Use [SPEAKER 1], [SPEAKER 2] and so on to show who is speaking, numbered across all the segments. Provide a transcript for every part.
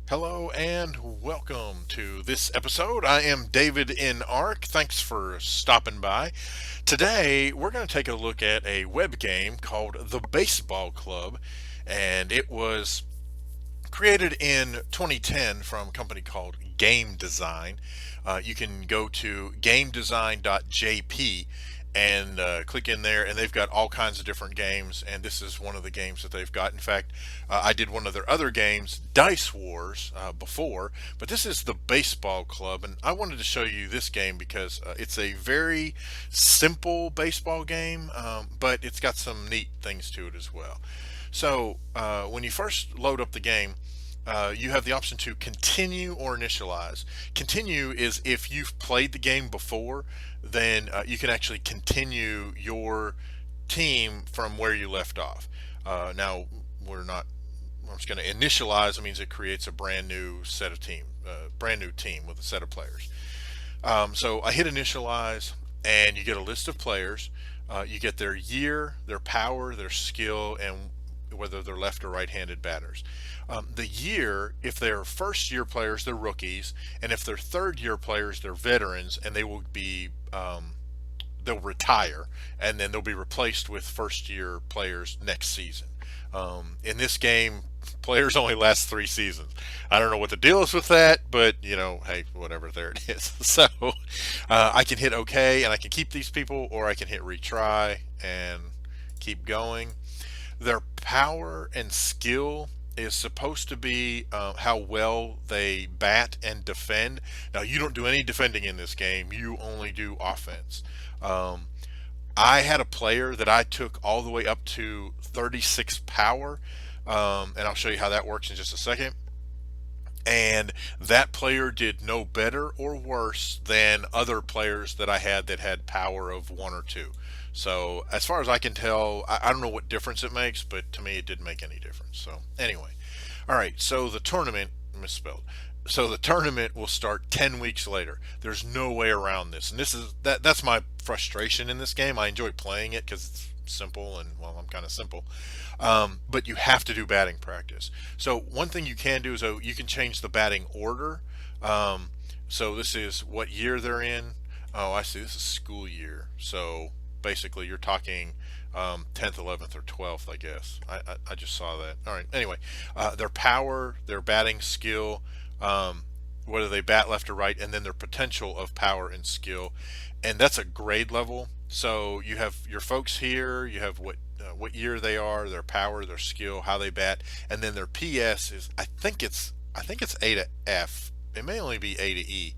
[SPEAKER 1] Hello and welcome to this episode. I am David in Arc. Thanks for stopping by. Today, we're going to take a look at a web game called The Baseball Club, and it was created in 2010 from a company called Game Design. You can go to gamedesign.jp and click in there, and they've got all kinds of different games. And this is one of the games that they've got. In fact, I did one of their other games, Dice Wars, before, but this is the Baseball Club, and I wanted to show you this game because it's a very simple baseball game, but it's got some neat things to it as well. So when you first load up the game, you have the option to continue or initialize. Continue is if you've played the game before, then you can actually continue your team from where you left off. Now, we're not, I'm just going to initialize. It means it creates a brand new set of team, brand new team with a set of players. So I hit initialize, and you get a list of players. You get their year, their power, their skill, and whether they're left or right-handed batters. The year, if they're first-year players, they're rookies, and if they're third-year players, they're veterans, and they will be they'll retire, and then they'll be replaced with first-year players next season. In this game, players only last 3 seasons. I don't know what the deal is with that, but hey, whatever. There it is. So I can hit OK, and I can keep these people, or I can hit retry and keep going. Their power and skill is supposed to be how well they bat and defend. Now, you don't do any defending in this game. You only do offense. Um, I had a player that I took all the way up to 36 power, and I'll show you how that works in just a second. And that player did no better or worse than other players that I had that had power of 1 or 2. So as far as I can tell, I don't know what difference it makes, but to me it didn't make any difference. So anyway, all right. So the tournament, misspelled. So the tournament will start 10 weeks later. There's no way around this, and that's my frustration in this game. I enjoy playing it because it's simple, and well, I'm kind of simple. But you have to do batting practice. So one thing you can do is you can change the batting order. So this is what year they're in. Oh, I see. This is school year. So basically, you're talking 10th, 11th, or 12th, I guess. I just saw that. All right. Anyway, their power, their batting skill, whether they bat left or right, and then their potential of power and skill, and that's a grade level. So you have your folks here. You have what year they are, their power, their skill, how they bat, and then their PS is I think it's A to F. It may only be A to E.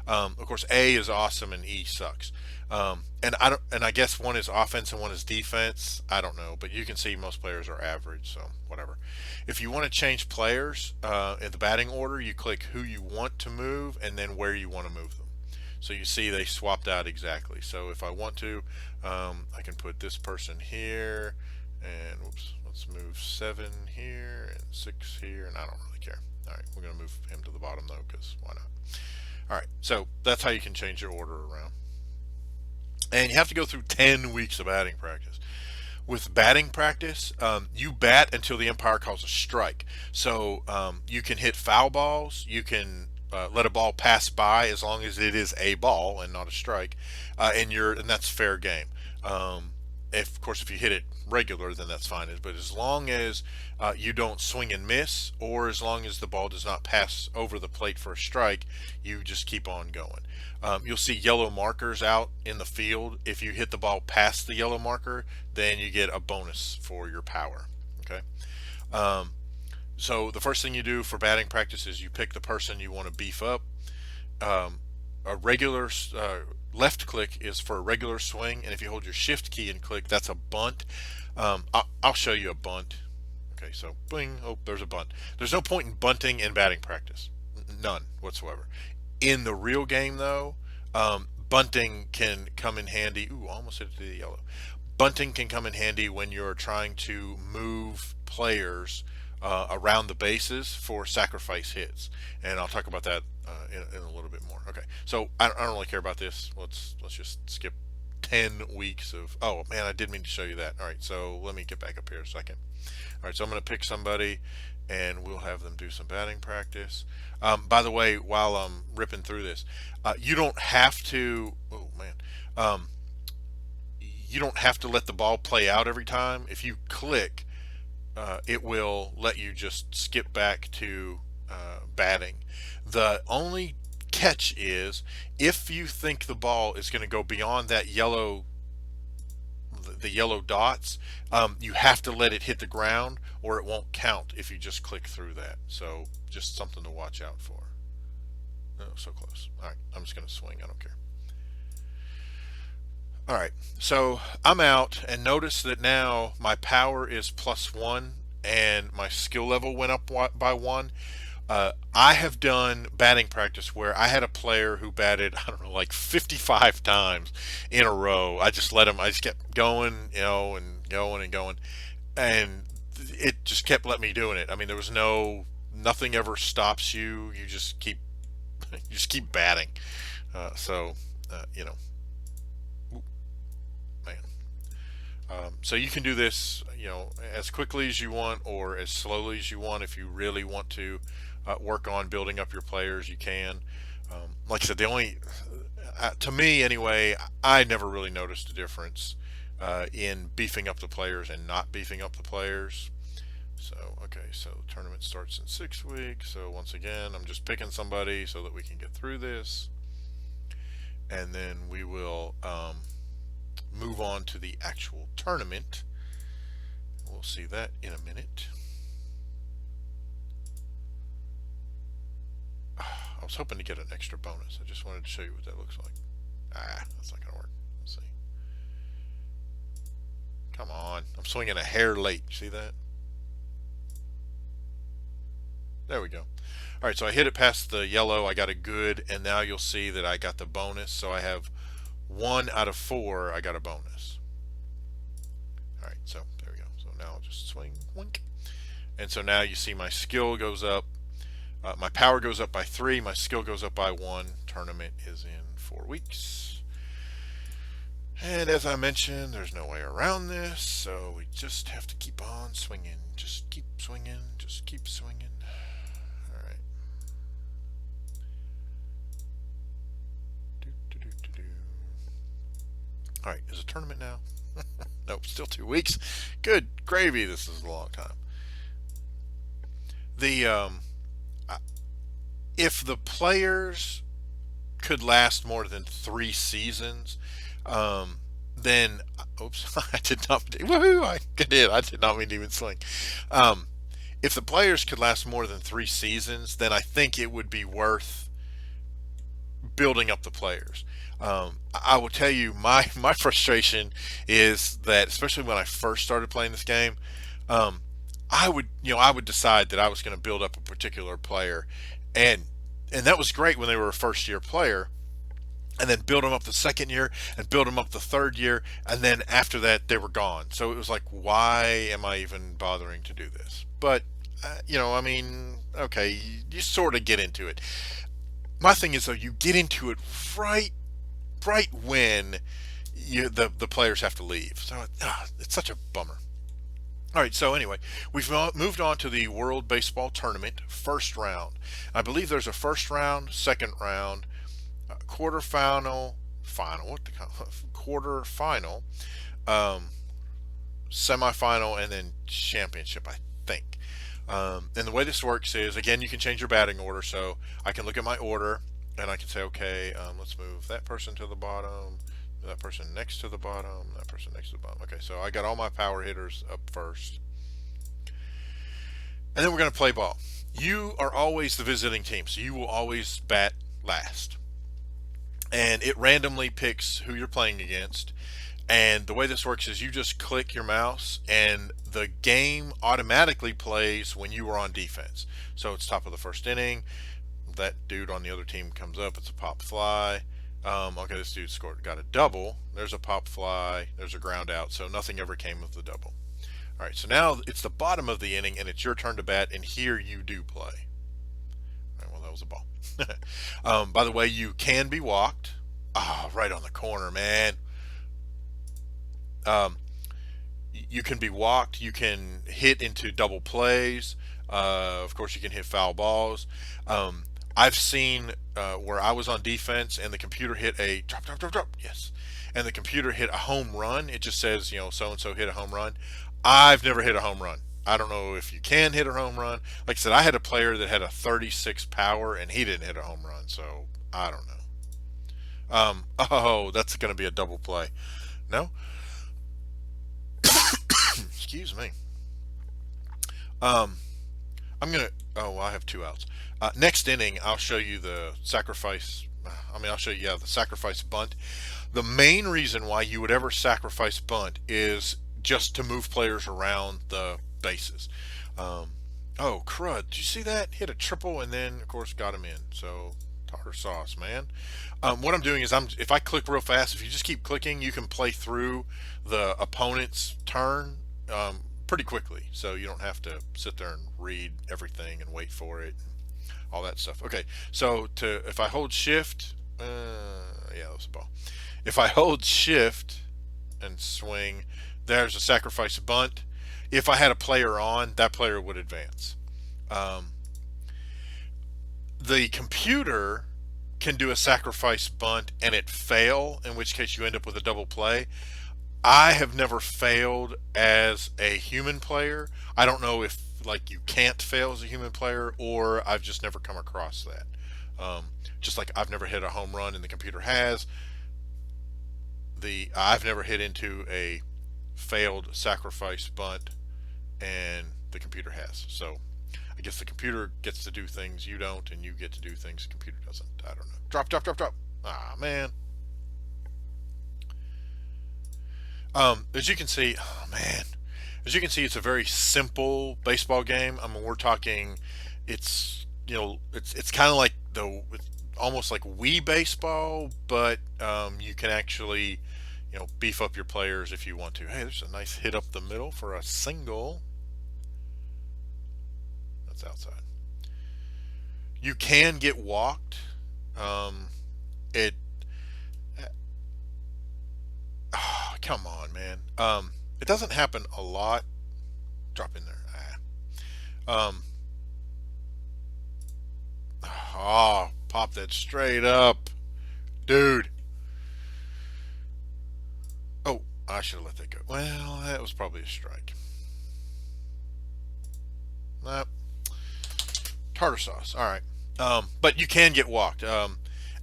[SPEAKER 1] Of course, A is awesome and E sucks. And I guess one is offense and one is defense. I don't know, but you can see most players are average, so whatever. If you want to change players in the batting order, you click who you want to move and then where you want to move them. So you see they swapped out exactly. So if I want to, I can put this person here, and whoops, let's move 7 here and 6 here, and I don't really care. All right, we're going to move him to the bottom though, because why not? All right, so that's how you can change your order around. And you have to go through 10 weeks of batting practice. With batting practice, you bat until the umpire calls a strike. So you can hit foul balls. You can let a ball pass by as long as it is a ball and not a strike, and that's fair game. If of course if you hit it regular, then that's fine. But as long as you don't swing and miss, or as long as the ball does not pass over the plate for a strike, you just keep on going. You'll see yellow markers out in the field. If you hit the ball past the yellow marker, then you get a bonus for your power. Okay. Um, so the first thing you do for batting practice is you pick the person you want to beef up. Um, a regular left click is for a regular swing, and if you hold your shift key and click, that's a bunt. I'll show you a bunt. Okay, so bling, oh, there's a bunt. There's no point in bunting in batting practice, none whatsoever. In the real game, though, bunting can come in handy. Ooh, I almost hit it to the yellow. Bunting can come in handy when you're trying to move players around the bases for sacrifice hits, and I'll talk about that in a little bit more. Okay, so I don't really care about this. Let's just skip 10 weeks of. Oh man, I did mean to show you that. All right, so let me get back up here a second. All right, so I'm going to pick somebody, and we'll have them do some batting practice. By the way, while I'm ripping through this, you don't have to. Oh man, um, you don't have to let the ball play out every time. If you click, it will let you just skip back to batting. The only catch is if you think the ball is going to go beyond that yellow the yellow dots, you have to let it hit the ground or it won't count if you just click through that. So just something to watch out for. Oh, so close. All right, I'm just going to swing. I don't care. All right, so I'm out, and notice that now my power is +1 and my skill level went up by 1. I have done batting practice where I had a player who batted, I don't know, like 55 times in a row. I just let him, I just kept going, and going and going. And it just kept letting me doing it. I mean, there was nothing ever stops you. You just keep, you just keep batting. So, man. So you can do this, as quickly as you want or as slowly as you want. If you really want to work on building up your players, you can. Like I said, the only, to me anyway, I never really noticed a difference in beefing up the players and not beefing up the players. So, okay, so the tournament starts in 6 weeks. So once again, I'm just picking somebody so that we can get through this. And then we will move on to the actual tournament. We'll see that in a minute. I was hoping to get an extra bonus. I just wanted to show you what that looks like. That's not going to work. Let's see. Come on. I'm swinging a hair late. See that? There we go. All right, so I hit it past the yellow. I got a good, and now you'll see that I got the bonus. So I have 1 out of 4. I got a bonus. All right, so there we go. So now I'll just swing, wink. And so now you see my skill goes up. My power goes up by 3. My skill goes up by 1. Tournament is in 4 weeks. And as I mentioned, there's no way around this, so we just have to keep on swinging. Just keep swinging. Just keep swinging. All right. All right, is a tournament now? Nope, still 2 weeks. Good gravy. This is a long time. If the players could last more than 3 seasons, then oops, I did not. Woohoo! I did. I did not mean to even swing. If the players could last more than 3 seasons, then I think it would be worth building up the players. I will tell you my frustration is that, especially when I first started playing this game, I would decide that I was going to build up a particular player, and that was great when they were a first year player, and then build them up the second year and build them up the third year, and then after that they were gone. So it was like, why am I even bothering to do this? But I mean, okay, you sort of get into it. My thing is though, you get into it right when the players have to leave. So it's such a bummer. All right, so anyway, we've moved on to the World Baseball Tournament first round. I believe there's a first round, second round, quarterfinal, quarterfinal, semifinal, and then championship, I think. And the way this works is, again, you can change your batting order. So I can look at my order and I can say, okay, let's move that person to the bottom, that person next to the bottom, that person next to the bottom. Okay, so I got all my power hitters up first. And then we're going to play ball. You are always the visiting team, so you will always bat last. And it randomly picks who you're playing against. And the way this works is you just click your mouse and the game automatically plays when you are on defense. So it's top of the first inning. That dude on the other team comes up. It's a pop fly. Okay, this dude got a double. There's a pop fly. There's a ground out. So nothing ever came of the double. All right, so now it's the bottom of the inning and it's your turn to bat, and here you do play. All right, well, that was a ball. By the way, you can be walked. Right on the corner, man. You can be walked. You can hit into double plays. Of course, you can hit foul balls. Um, I've seen where I was on defense and the computer hit a drop, drop, drop, drop. Yes, and the computer hit a home run. It just says, so and so hit a home run. I've never hit a home run. I don't know if you can hit a home run. Like I said, I had a player that had a 36 power and he didn't hit a home run, so I don't know. Oh, that's going to be a double play. No, excuse me. Um, I'm gonna. Oh, I have two outs. Next inning, I'll show you the sacrifice. I'll show you, yeah, the sacrifice bunt. The main reason why you would ever sacrifice bunt is just to move players around the bases. Um, oh, crud! Did you see that? Hit a triple and then, of course, got him in. So tartar sauce, man. What I'm doing is if I click real fast, if you just keep clicking, you can play through the opponent's turn pretty quickly. So you don't have to sit there and read everything and wait for it, all that stuff. Okay, so if I hold shift, yeah, that was a ball. If I hold shift and swing, there's a sacrifice bunt. If I had a player on, that player would advance. Um, the computer can do a sacrifice bunt and it fail, in which case you end up with a double play. I have never failed as a human player. I don't know if like you can't fail as a human player, or I've just never come across that. Um, just like I've never hit a home run and the computer has. I've never hit into a failed sacrifice bunt and the computer has. So I guess the computer gets to do things you don't, and you get to do things the computer doesn't. I don't know. Drop, drop, drop, drop. Ah, man. As you can see, oh man, as you can see, it's a very simple baseball game. I mean, we're talking, it's kind of like it's almost like Wii baseball, but you can actually, beef up your players if you want to. Hey, there's a nice hit up the middle for a single. That's outside. You can get walked. It Oh, come on, man. It doesn't happen a lot. Drop in there. Um, oh, pop that straight up, dude. Oh, I should have let that go. Well, that was probably a strike. Nah, tartar sauce. All right. But you can get walked.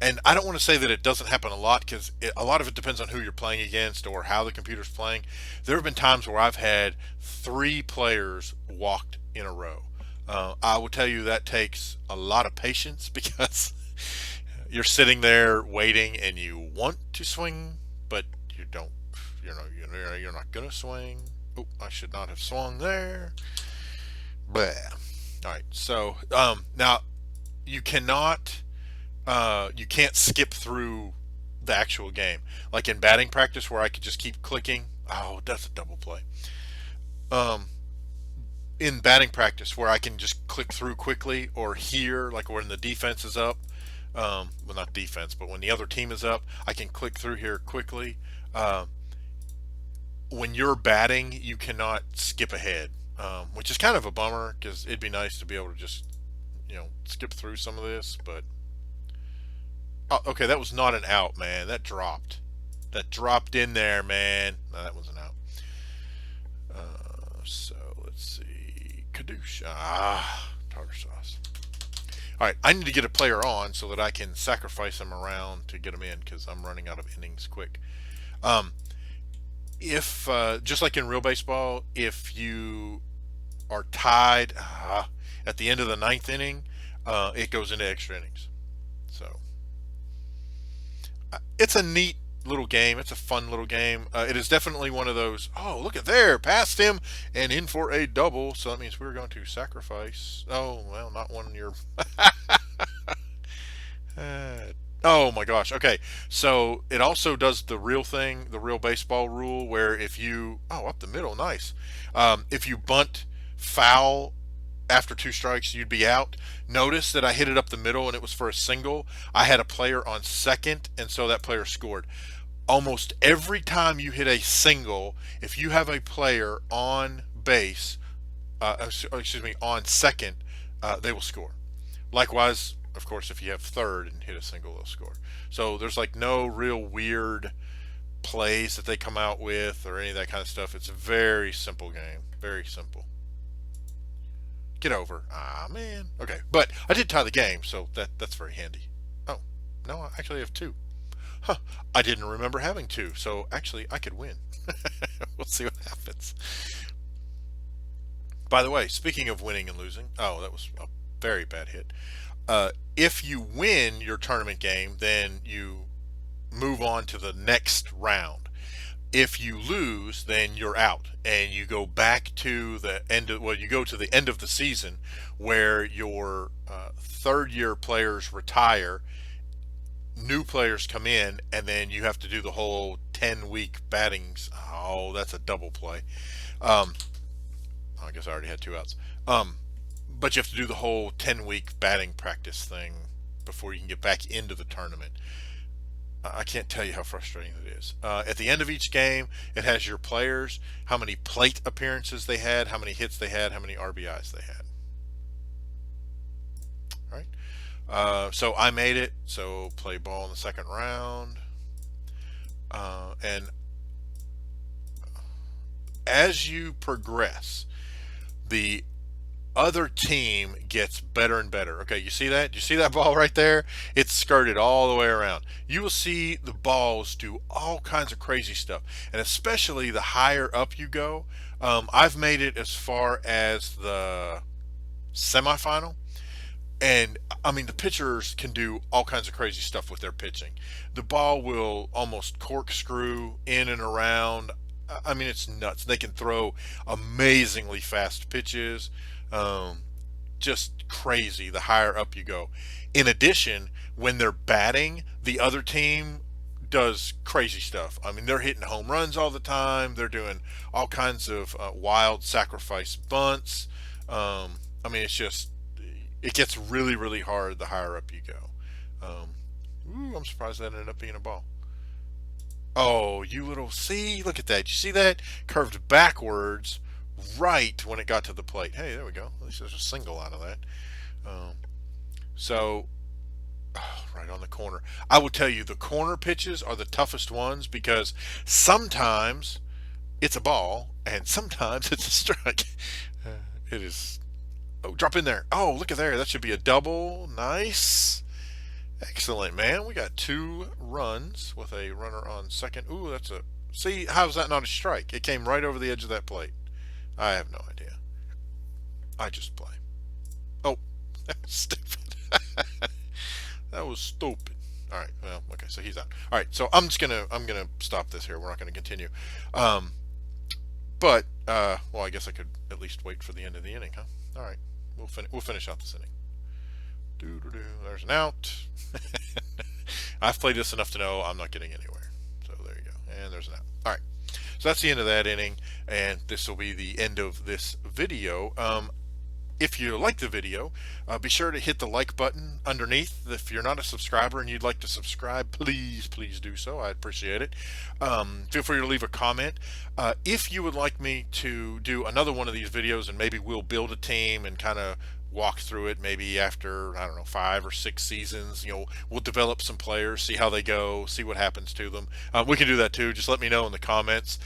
[SPEAKER 1] And I don't want to say that it doesn't happen a lot, because a lot of it depends on who you're playing against or how the computer's playing. There have been times where I've had three players walked in a row. I will tell you that takes a lot of patience because you're sitting there waiting and you want to swing, but you don't. You're not gonna swing. Oh, I should not have swung there. Blah. All right. So now you cannot you can't skip through the actual game. Like in batting practice where I could just keep clicking. Oh, that's a double play. Um, in batting practice where I can just click through quickly, or here, like when the defense is up. Well, not defense, but when the other team is up, I can click through here quickly. Um, when you're batting, you cannot skip ahead, which is kind of a bummer because it'd be nice to be able to just, skip through some of this, but oh, okay, that was not an out, man. That dropped. That dropped in there, man. No, that wasn't out. So let's see. Kadoosh. Ah, tartar sauce. All right, I need to get a player on so that I can sacrifice him around to get him in because I'm running out of innings quick. Um, if just like in real baseball, if you are tied at the end of the ninth inning, it goes into extra innings. So it's a neat little game. It's a fun little game. It is definitely one of those. Oh, look at there, past him and in for a double. So that means we're going to sacrifice. Oh well, not one you're. Oh my gosh. Okay, so it also does the real thing, the real baseball rule, where if you up the middle, nice. If you bunt foul after two strikes, you'd be out. Notice that I hit it up the middle and it was for a single. I had a player on second, and so that player scored. Almost every time you hit a single, if you have a player on base, excuse me, on second, they will score. Likewise, of course, if you have third and hit a single, they'll score. So there's like no real weird plays that they come out with or any of that kind of stuff. It's a very simple game. Very simple. Get over. Ah, man. Okay, but I did tie the game, so that's very handy. Oh, no, I actually have two. Huh. I didn't remember having two, so actually I could win. We'll see what happens. By the way, speaking of winning and losing, oh, that was a very bad hit. If you win your tournament game, then you move on to the next round. If you lose, then you're out, and you go back to the end of, well, you go to the end of the season where your third year players retire, new players come in, and then you have to do the whole 10-week battings. Oh, that's a double play. Um, I guess I already had two outs. But you have to do the whole 10-week batting practice thing before you can get back into the tournament. I can't tell you how frustrating it is. At the end of each game, it has your players, how many plate appearances they had, how many hits they had, how many RBIs they had. All right. So I made it. So play ball in the second round. And as you progress, the other team gets better and better. Okay, you see that? You see that ball right there? It's skirted all the way around. You will see the balls do all kinds of crazy stuff, and especially the higher up you go. I've made it as far as the semifinal, and I mean the pitchers can do all kinds of crazy stuff with their pitching. The ball will almost corkscrew in and around. I mean, it's nuts. They can throw amazingly fast pitches. Um, just crazy the higher up you go. In addition, when they're batting, the other team does crazy stuff. I mean, they're hitting home runs all the time. They're doing all kinds of wild sacrifice bunts. I mean, it's just, it gets really, really hard the higher up you go. I'm surprised that ended up being a ball. Oh, you little, see, look at that. You see that? Curved backwards right when it got to the plate. Hey, there we go. At least there's a single out of that. Um, so, oh, right on the corner. I will tell you, the corner pitches are the toughest ones because sometimes it's a ball and sometimes it's a strike. It is. Oh, drop in there. Oh, look at there. That should be a double. Nice. Excellent, man. We got 2 runs with a runner on second. Ooh, that's a. See, how's that not a strike? It came right over the edge of that plate. I have no idea. I just play. Oh, that was stupid. That was stupid. All right. Well, okay. So he's out. All right. So I'm gonna stop this here. We're not gonna continue. Um, but well, I guess I could at least wait for the end of the inning, huh? All right. We'll finish out this inning. There's an out. I've played this enough to know I'm not getting anywhere. So there you go. And there's an out. All right. So that's the end of that inning, and this will be the end of this video. If you like the video, be sure to hit the like button underneath. If you're not a subscriber and you'd like to subscribe, please do so. I appreciate it. Feel free to leave a comment. If you would like me to do another one of these videos, and maybe we'll build a team and kind of walk through it, maybe after, I don't know, 5 or 6 seasons, we'll develop some players, see how they go, see what happens to them. We can do that too. Just let me know in the comments.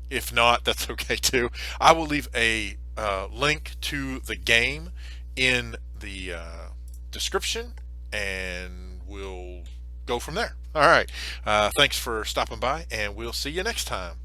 [SPEAKER 1] If not, that's okay too. I will leave a link to the game in the description, and we'll go from there. All right. Thanks for stopping by, and we'll see you next time.